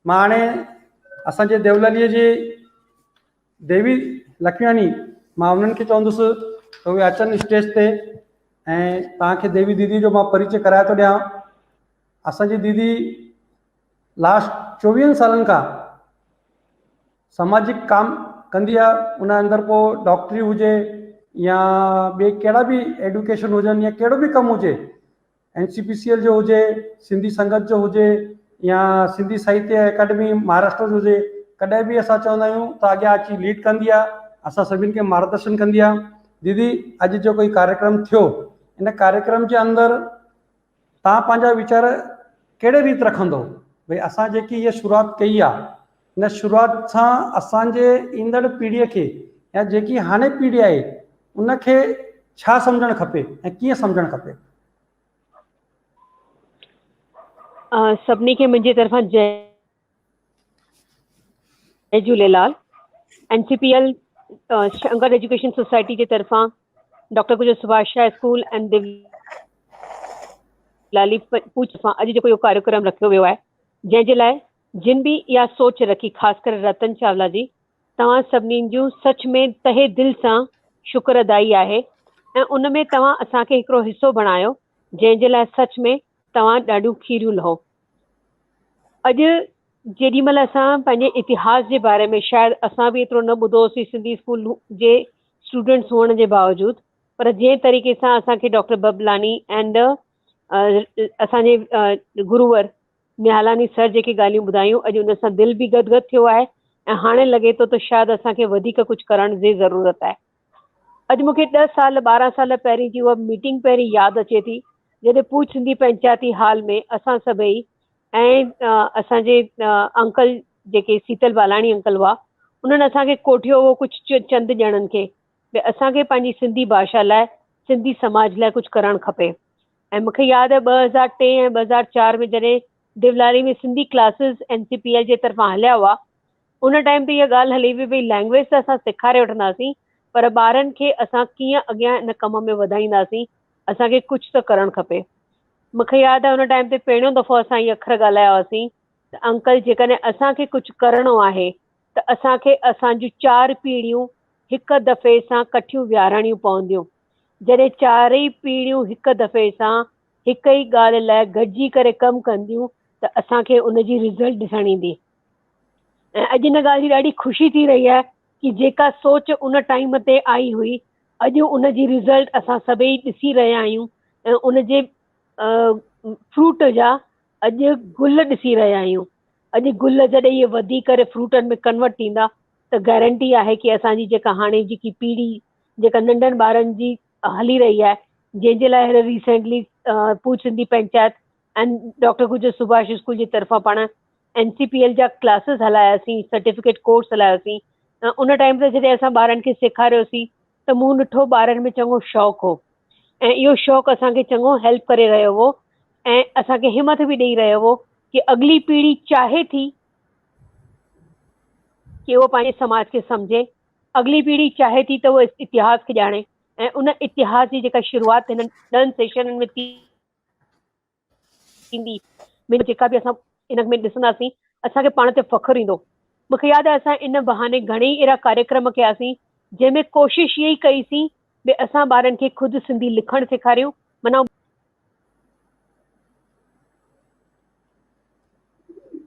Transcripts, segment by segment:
मां हाणे असांजे देवलालीअ जे देवी लखमानी मां उन्हनि खे चवंदुसि त उहे अचनि स्टेज ते ऐं तव्हांखे देवी दीदी जो मां परिचय कराए थो ॾियां। असांजी दीदी लास्ट 24 सालनि खां सामाजिक काम कंदी आहे। उन अंदरि पोइ डॉक्टरी हुजे या ॿिए कहिड़ा बि एडुकेशन हुजनि या कहिड़ो बि कमु हुजे, NCPCL जो हुजे, सिंधी संगत जो हुजे या सिंधी साहित्य अकेडमी महाराष्ट्र जो हुजे, कॾहिं बि असां चवंदा आहियूं त अॻियां अची लीड कंदी आहे, असां सभिनि खे मार्गदर्शन कंदी आहे। दीदी अॼु जो कोई कार्यक्रम थियो, इन कार्यक्रम जे अंदरि तव्हां पंहिंजा वीचार कहिड़े रीति रखंदो? भई असां जेकी इहा शुरूआत कई आहे, इन शुरूआत सां असांजे ईंदड़ पीढ़ीअ खे या जेकी हाणे पीढ़ी आहे उनखे छा सम्झणु खपे ऐं कीअं सम्झणु खपे? सभिनी खे मुंहिंजी तरफ़ां जय Jhulelal. NCPL Shankar education society जे तरफ़ां doctor Gujar Subhash Shah school and Devlali पूछ अॼु जेको इहो कार्यक्रम रखियो वियो आहे, जंहिंजे लाइ जिन बि इहा सोच रखी, ख़ासि करे रतन चावला जी, तव्हां सभिनीनि जूं सच में तहे दिलि सां शुक्र अदाई आहे ऐं उन में तव्हां असांखे हिकिड़ो हिसो बणायो, जंहिंजे लाइ सच में तव्हां ॾाढियूं खीरियूं लहो। अॼु जेॾी महिल असां पंहिंजे इतिहास जे बारे में शायदि असां बि एतिरो न ॿुधोसीं सिंधी स्कूल जे स्टूडेंट्स हुअण जे बावजूदि, पर जंहिं तरीक़े सां असांखे डॉक्टर बबलानी एंड असांजे गुरुवर निहालानी सर जेके ॻाल्हियूं ॿुधायूं, अॼु उन सां दिलि बि गदगद थियो आहे ऐं हाणे लॻे थो त शायदि असांखे वधीक कुझु करण जी ज़रूरत आहे। अॼु मूंखे 10 साल 12 साल पहिरीं जी उहा मीटिंग पहिरीं यादि अचे थी, जॾहिं पूछ सिंधी पंचायती हाल में असां सभई ऐं असांजे अंकल जेके सीतल बालाणी अंकल हुआ, उन्हनि असांखे कोठियो हुओ कुझु चंद ॼणनि खे भई असांखे पंहिंजी सिंधी भाषा लाइ, सिंधी समाज लाइ कुझु करणु खपे। ऐं मूंखे यादि आहे 2003 ऐं 2004 में जॾहिं देवलाली में सिंधी क्लासिस NCPL जे तरफ़ां हलिया हुआ, उन टाइम ते इहा ॻाल्हि हली हुई भई लैंग्वेज त असां सेखारे वठंदासीं, पर ॿारनि खे असां कीअं अॻियां इन कम में वधाईंदासीं, असांखे कुझु त करणु खपे। मूंखे यादि आहे उन टाइम ते पहिरियों दफ़ो असां इहे अखर ॻाल्हाया हुआसीं त अंकल जेकॾहिं असांखे कुझु करिणो आहे त असांखे असांजूं 4 पीढ़ियूं हिकु दफ़े सां कठियूं विहारणियूं पवंदियूं। जॾहिं 4 पीढ़ियूं हिकु दफ़े सां हिकु ई ॻाल्हि लाइ गॾिजी करे कमु कंदियूं त असांखे उनजी रिज़ल्ट ॾिसणु ईंदी। ऐं अॼु इन ॻाल्हि जी ॾाढी ख़ुशी थी रही आहे कि जेका सोच उन टाइम ते आई हुई, अॼु उनजी रिज़ल्ट असां सभई ॾिसी रहिया आहियूं ऐं उनजे फ्रूट जा अॼु गुल ॾिसी रहिया आहियूं। अॼु गुल जॾहिं इहे वधी करे फ्रूटनि में कन्वर्ट थींदा त गारंटी आहे कि असांजी जेका हाणे जेकी पीढ़ी जेका नंढनि ॿारनि जी हली रही आहे, जंहिंजे लाइ रिसेंटली पूछ Sindhi panchayat and doctor Gujar Subhash school जी तरफ़ां पाण NCPL जा क्लासिस हलायासीं, सर्टिफिकेट कोर्स हलायासीं। उन टाइम ते जॾहिं असां ॿारनि खे सेखारियोसीं त मूं ॾिठो ॿारनि में चङो शौक़ु हो ऐं इहो शौक़ु असांखे चङो हेल्प करे रहियो हो ऐं असांखे हिमत बि ॾेई रहियो हो कि अॻिली पीढ़ी चाहे थी कि उहो पंहिंजे समाज खे सम्झे, अॻिली पीढ़ी चाहे थी त उहो इतिहास खे ॼाणे ऐं उन इतिहास जी जेका शुरूआति हिननि 10 सेशननि में थींदी, जेका बि असां इन में ॾिसंदासीं असांखे पाण ते फ़ख्रु ईंदो। मूंखे यादि आहे असां इन बहाने घणेई अहिड़ा कार्यक्रम कयासीं जंहिंमें कोशिशि इहा ई कईसीं भई असां ॿारनि खे ख़ुदि सिंधी लिखणु सेखारियूं। माना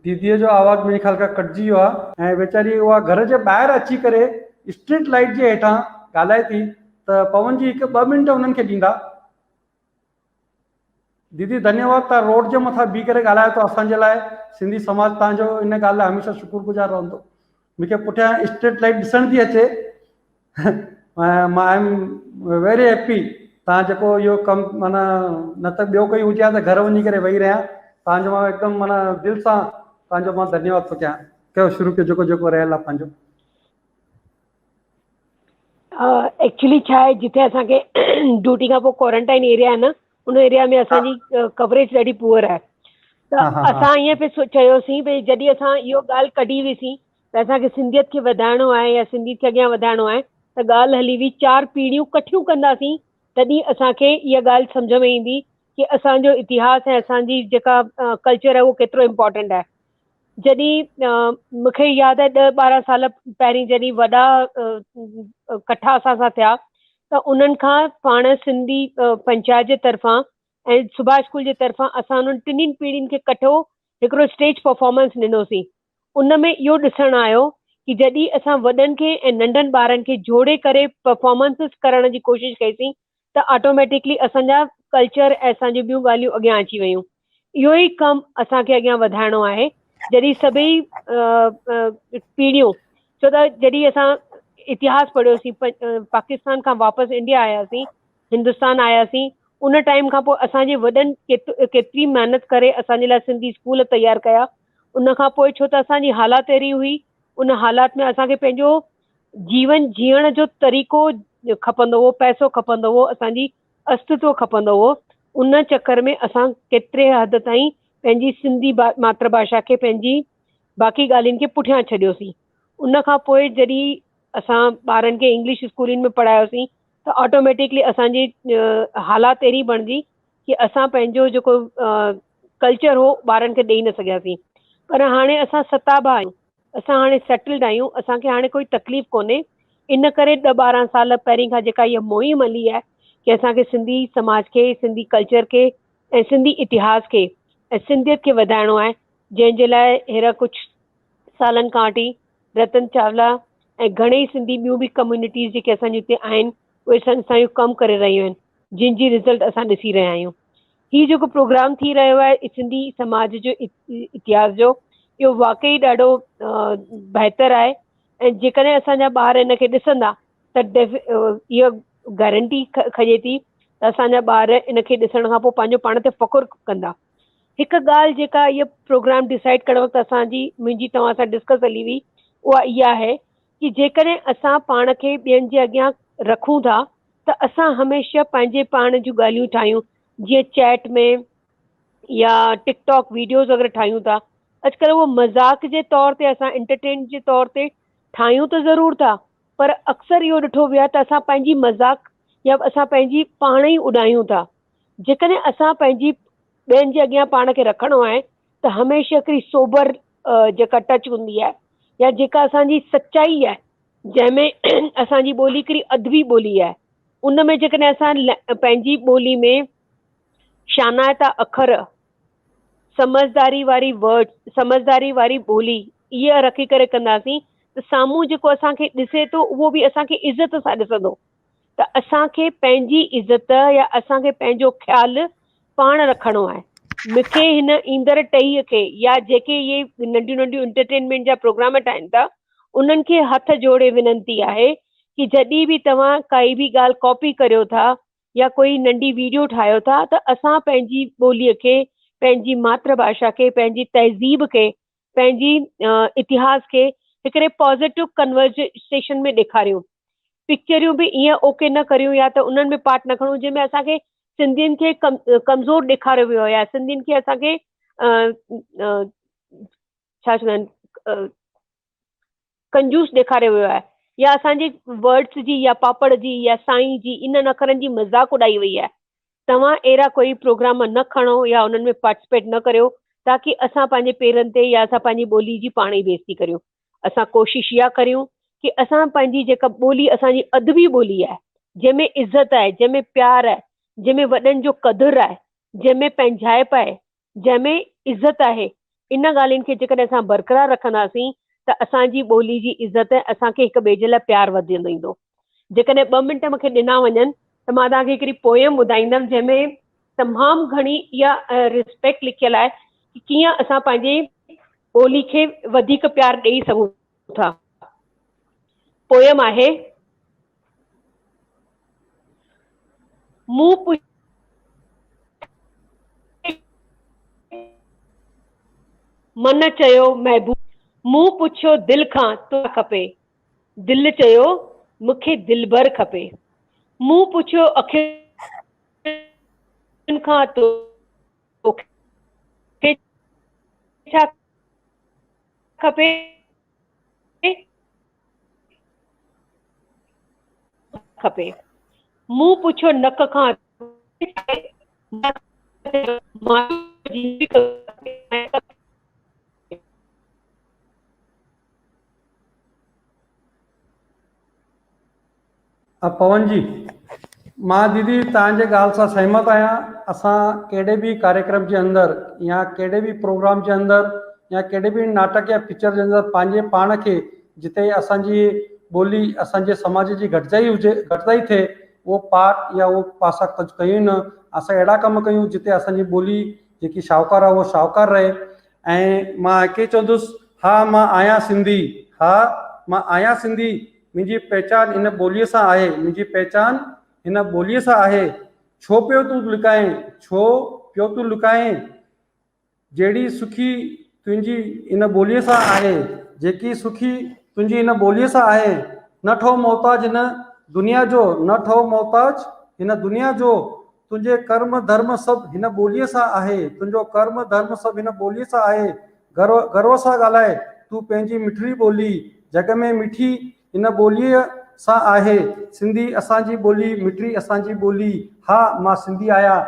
दीदीअ जो आवाज़ मेरे ख़्याल खां कटिजी वियो आहे ऐं वेचारी उहा घर जे ॿाहिरि अची करे स्ट्रीट लाइट जे हेठां ॻाल्हाए थी, त पवन जी हिकु 2 मिंट उन्हनि खे ॾींदा। दीदी धन्यवाद, तव्हां रोड जे मथां बीह करे ॻाल्हायो था असांजे लाइ। सिंधी समाज तव्हांजो इन ॻाल्हि लाइ हमेशह शुक्रगुज़ार रहंदो। मूंखे पुठियां स्ट्रीट लाइट ॾिसण थी अचे मां एम वेरी हैप्पी। तव्हां जेको इहो कमु माना न त ॿियो कोई हुजे हा त घर वञी करे वेही रहिया, तव्हांजो मां एकदमि माना दिलि सां तव्हांजो मां धन्यवाद थो कयां। कयो शुरू कयो जेको जेको रहियल आहे पंहिंजो। एक्चुअली छा आहे, जिथे असांखे ड्यूटी खां पोइ क्वारंटाइन एरिया आहे न, उन एरिया में असांजी कवरेज ॾाढी पुअर आहे। त असां ईअं पिए चयोसीं भई जॾहिं असां इहो ॻाल्हि कढी हुईसीं त असांखे सिंधियत खे वधाइणो आहे या सिंधी खे अॻियां वधाइणो आहे त ॻाल्हि हली हुई 4 पीढ़ियूं कठियूं कंदासीं तॾहिं असांखे इहा ॻाल्हि सम्झ में ईंदी कि असांजो इतिहास ऐं असांजी जेका कल्चर आहे उहो केतिरो इम्पोर्टेंट आहे। जॾहिं मूंखे यादि आहे 10-12 साल पहिरीं जॾहिं वॾा कठा असां सां थिया त उन्हनि खां पाण सिंधी पंचायत जे तरफ़ां ऐं सुभाष स्कूल जे तरफ़ां असां उन्हनि टिनिनि पीढ़ियुनि खे कठो हिकिड़ो स्टेज परफॉर्मेंस ॾिनोसीं। उन में इहो ॾिसणु आयो कि जॾहिं असां वॾनि खे ऐं नंढनि ॿारनि खे जोड़े करे परफॉर्मेंसिस करण जी कोशिशि कईसीं त ऑटोमेटिकली असांजा कल्चर ऐं असांजी ॿियूं ॻाल्हियूं अॻियां अची वियूं। इहो ई कमु असांखे अॻियां वधाइणो आहे। जॾहिं सभई पीढ़ियूं, छो त जॾहिं असां इतिहास पढ़ियोसीं, पाकिस्तान खां वापसि इंडिया आयासीं, हिंदुस्तान आयासीं, उन टाइम खां पोइ असांजे वॾनि केतिरी महिनत करे असांजे लाइ सिंधी स्कूल तयारु कया। उन खां पोइ छो त असांजी हालात अहिड़ी हुई, उन हालात में असांखे पंहिंजो जीवन जीअण जो तरीक़ो खपंदो हो, पैसो खपंदो हो, असांजी अस्तित्व खपंदो हो। उन चक्कर में असां केतिरे हद ताईं पंहिंजी सिंधी मातृभाषा खे पंहिंजी बाक़ी ॻाल्हियुनि खे पुठियां छॾियोसीं। उन खां पोइ जॾहिं असां ॿारनि खे इंग्लिश स्कूलनि में पढ़ायोसीं त ऑटोमेटिकली असांजी हालात अहिड़ी बणिजी कि असां पंहिंजो जेको कल्चर हो ॿारनि खे ॾेई न सघियासीं। पर हाणे असां सताबा आहियूं, असां हाणे सेटल्ड आहियूं, असांखे हाणे कोई तकलीफ़ कोन्हे। इन करे 10-12 साल पहिरीं खां जेका इहा मुहिम हली आहे कि असांखे सिंधी समाज खे, सिंधी कल्चर खे ऐं सिंधी इतिहास खे ऐं सिंधियत खे वधाइणो आहे, जंहिंजे लाइ हींअर कुझु सालनि खां वठी रतन चावला ऐं घणेई सिंधी ॿियूं बि कम्यूनिटीज़ जेके असांजे हिते आहिनि उहे संस्थायूं कमु करे रहियूं आहिनि, जिन जी रिज़ल्ट असां ॾिसी रहिया आहियूं। हीउ जेको प्रोग्राम थी रहियो आहे सिंधी समाज जो इतिहास जो, इहो वाक़ई ॾाढो बहितरु आहे। ऐं जेकॾहिं असांजा ॿार इन खे ॾिसंदा त इहा गारंटी खजे थी त असांजा ॿार इन खे ॾिसण खां पोइ पंहिंजो पाण ते फ़ख़ुरु कंदा। हिकु ॻाल्हि जेका इहा प्रोग्राम डिसाइड करण वक़्तु मुंहिंजी तव्हां सां डिस्कस हली हुई, उहा इहा आहे कि जेकॾहिं असां पाण खे ॿियनि जे अॻियां रखूं था त असां हमेशह पंहिंजे पाण जूं ॻाल्हियूं ठाहियूं, जीअं चैट में या टिकटॉक वीडियोज़ अगरि ठाहियूं था। अॼुकल्ह उहो मज़ाक जे तौर ते असां एंटरटेन जे तौर ते ठाहियूं त ज़रूरु था, पर अक्सर इहो ॾिठो वियो आहे त असां पंहिंजी मज़ाक या असां पंहिंजी पाण ई उॾायूं था। जेकॾहिं असां पंहिंजी ॿियनि जे अॻियां पाण खे रखिणो आहे त हमेशह हिकिड़ी सोबर जेका टच हूंदी आहे या जेका असांजी सच्चाई आहे, जंहिंमें असांजी ॿोली हिकिड़ी अदबी ॿोली आहे, उन में जेकॾहिं असां पंहिंजी ॿोली में शानाइता अखर, समझदारी वारी वर्ड, समझदारी वारी ॿोली इहा रखी करे कंदासीं त साम्हूं जेको असांखे ॾिसे थो उहो बि असांखे इज़त सां ॾिसंदो। त असांखे पंहिंजी इज़त या असांखे पंहिंजो ख़्यालु पाण रखिणो आहे। मूंखे हिन ईंदड़ टहीअ खे या जेके इहे नंढियूं नंढियूं एंटरटेनमेंट जा प्रोग्राम ठाहिनि था उन्हनि खे हथ जोड़े विनंती आहे कि जॾहिं बि तव्हां काई बि ॻाल्हि कॉपी करियो था या कोई नंढी वीडियो ठाहियो था त असां पंहिंजी ॿोलीअ खे, पंहिंजी मातृभाषा खे, पंहिंजी तहज़ीब खे, पंहिंजी इतिहास खे हिकिड़े पॉज़िटिव कन्वर्सेशन में ॾेखारियूं। पिक्चरियूं बि ईअं ओके न करियूं या त उन्हनि में पार्ट न खणूं जंहिंमें असांखे सिंधियुनि खे कमज़ोर ॾेखारियो वियो आहे या सिंधियुनि खे असांखे छा चवंदा आहिनि कंजूस ॾेखारियो वियो आहे या असांजे वर्ड्स जी या पापड़ जी या साईं जी इन अखरनि जी मज़ाक उॾाई वई आहे। तव्हां अहिड़ा कोई प्रोग्राम न खणो या उन्हनि में पार्टिसिपेट न करियो ताकी असां पंहिंजे पेरनि ते या असां पंहिंजी ॿोली जी पाण ई बेइज़ती करियूं। असां कोशिशि इहा करियूं कि असां पंहिंजी जेका ॿोली असांजी अदबी ॿोली आहे, जंहिंमें इज़त आहे, जंहिंमें प्यार आहे, जंहिंमें वॾनि जो क़दुरु आहे, जंहिंमें पंहिंजाइप आहे, जंहिंमें इज़त आहे, इन ॻाल्हियुनि खे जेकॾहिं असां बरक़रार रखंदासीं त असांजी ॿोली जी इज़त असांखे हिक ॿिए जे लाइ प्यारु वधंदो ईंदो। जेकॾहिं 2 मिंट मूंखे ॾिना वञनि त मां तव्हांखे हिकिड़ी पोयम ॿुधाईंदमि जंहिंमें तमामु घणी इहा रिस्पेक्ट लिखियलु आहे कि कीअं असां पंहिंजे ॿोली खे वधीक प्यारु ॾेई सघूं था। पोयम आहे, मूं पुछियो मन चयो महबूब, मूं पुछियो दिलि खां तो खपे, दिलि चयो मूंखे दिलबर खपे। मूं पुछियो अखियुनि खां तोखे छा खपे, खपे। मूं पुछियो नक खां पवन जी, मां दीदी तव्हांजे ॻाल्हि सां सहमत आहियां। असां कहिड़े बि कार्यक्रम जे अंदरि या कहिड़े बि प्रोग्राम जे अंदरि या कहिड़े बि नाटक या पिक्चर जे अंदरि पंहिंजे पाण खे जिते असांजी ॿोली असांजे समाज जी घटिताई थिए उहो पार्ट या उहो पासा कुझु कयूं न। असां अहिड़ा कम कयूं जिते असांजी ॿोली जेकी शाहूकार आहे उहो शाहूकार रहे। ऐं मां हिकु चवंदुसि, हा मां आहियां सिंधी, हा मां आहियां सिंधी, मुंहिंजी पहचान हिन ॿोलीअ सां आहे, मुंहिंजी पहचान हिन ॿोलीअ सां आहे। छो पियो तूं लुकाएं, छो पियो तूं लुकाएं, जहिड़ी सुखी तुंहिंजी इन ॿोलीअ सां आहे, जेकी सुखी तुंहिंजी इन ॿोलीअ सां आहे। न ठहो मोहताज हिन दुनिया जो, न ठहो मोहताज हिन दुनिया जो, तुंहिंजे कर्म धर्म सभु हिन ॿोलीअ सां आहे, तुंहिंजो कर्म धर्म सभु हिन ॿोलीअ सां आहे। गर्व सां ॻाल्हाए, तूं पंहिंजी मिठड़ी ॿोली, जग में मिठी हिन ॿोलीअ सां आहे। सिंधी असांजी ॿोली, मिठड़ी असांजी ॿोली, हा मां सिंधी आहियां।